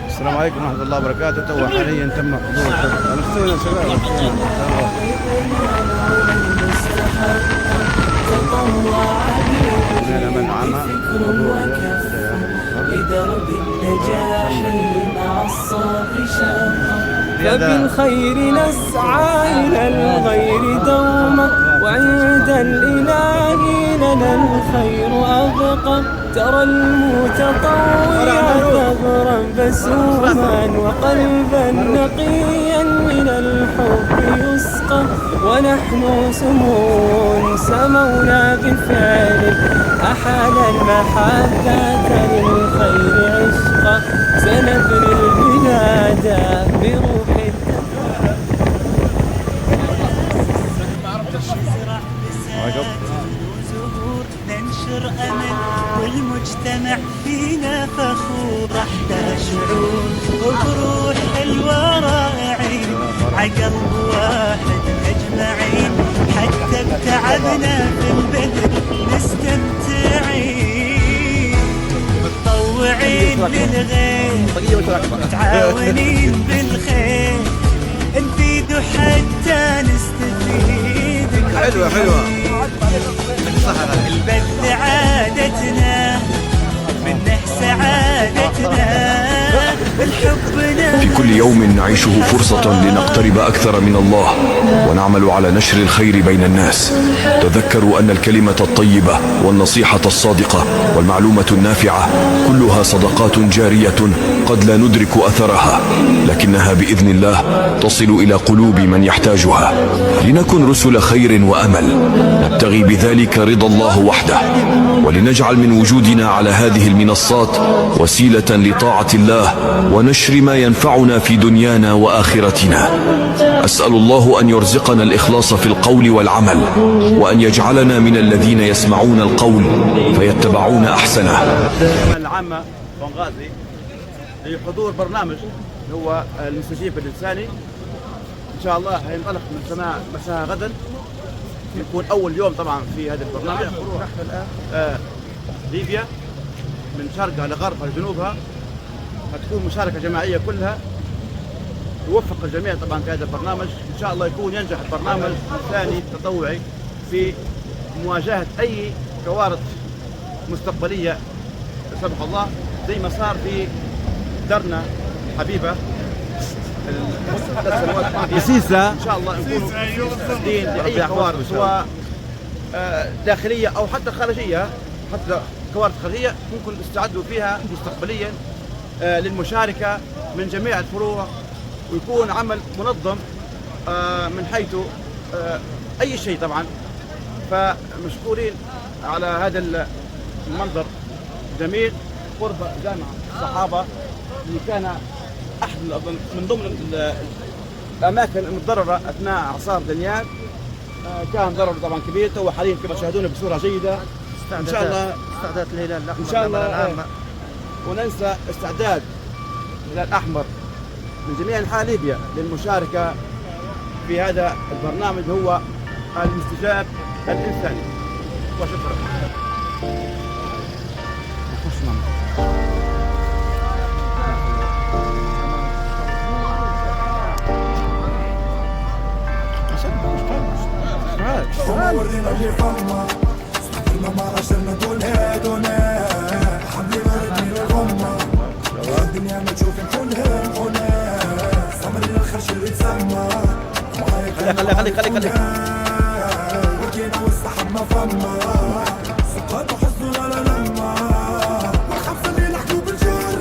السلام عليكم ورحمة الله وبركاته. تو حاليا تم حضور المستوى شباب من عمى بدرب النجاح مع الصبر شاقا، فبالخير نسعى إلى الغير دوما، وعند الإله لنا الخير أبقى. ترى المتطوع ثغرا بسوما، وقلبا نقيا من الحب يسقى، ونحن سمو سمونا بفعل أحال المحبة للخير عشقا، سنبني البلاد بروح ننشر أمل والمجتمع فينا فخور، احلى شعور وبروح حلوة رائعين، عقلب واحد مجمعين، حتى بتعبنا في البذل مستمتعين، متطوعين للغير متعاونين بالخير، نفيد حتى نستفيد. حلوة البذل عادتنا، منه سعادتنا، الحبنا. في كل يوم نعيشه فرصة لنقترب أكثر من الله، ونعمل على نشر الخير بين الناس. تذكروا أن الكلمة الطيبة والنصيحة الصادقة والمعلومة النافعة كلها صدقات جارية قد لا ندرك أثرها، لكنها بإذن الله تصل إلى قلوب من يحتاجها. لنكن رسل خير وأمل، نبتغي بذلك رضا الله وحده، ولنجعل من وجودنا على هذه المنصات وسيلة لطاعة الله ونشر ما ينفعنا في دنيانا وآخرتنا. أسأل الله أن يرزقنا الإخلاص في القول والعمل، وأن يجعلنا من الذين يسمعون القول فيتبعون أحسنه. العامة بنغازي لحضور برنامج هو المستجيب الإنساني، إن شاء الله هينطلق من سماع مساء غدا، يكون أول يوم طبعا في هذا البرنامج. ليبيا من شرقها لغربها لجنوبها هتكون مشاركة جماعية كلها، يوفق الجميع طبعا في هذا البرنامج. إن شاء الله يكون ينجح البرنامج الثاني تطوعي في مواجهة أي كوارث مستقبلية لا سمح الله، زي ما صار في درنا حبيبة الثلاث سنوات الماضية. إن شاء الله نكون مستعدين لأي كوارث سواء داخلية أو حتى خارجية، حتى كوارث خارجية ممكن نستعدوا فيها مستقبليا للمشاركة من جميع الفروع، ويكون عمل منظم من حيث أي شيء طبعا. فمشكورين على هذا المنظر الجميل قرب جامع الصحابة، اللي كان أحد من ضمن الأماكن المتضررة أثناء إعصار دانيال. كان ضرر طبعا كبير. تو حاليا كما تشاهدون بصورة جيدة إن شاء الله استعداد الهلال الأحمر إن شاء الله، وننسى استعداد الهلال الأحمر من جميع أنحاء ليبيا للمشاركة في هذا البرنامج هو المستجاب الإنساني. وشكرا. ورينا اللي فما صدرنا ما عشرنا دون هادونا حبلي بردني للغمة الدنيا ما تشوف نكونها هنا صمر للخرش اللي تسمى خليك وركينا والسحب ما فما سقط وحزننا لا لما والخمسة اللي نحكوا بالجر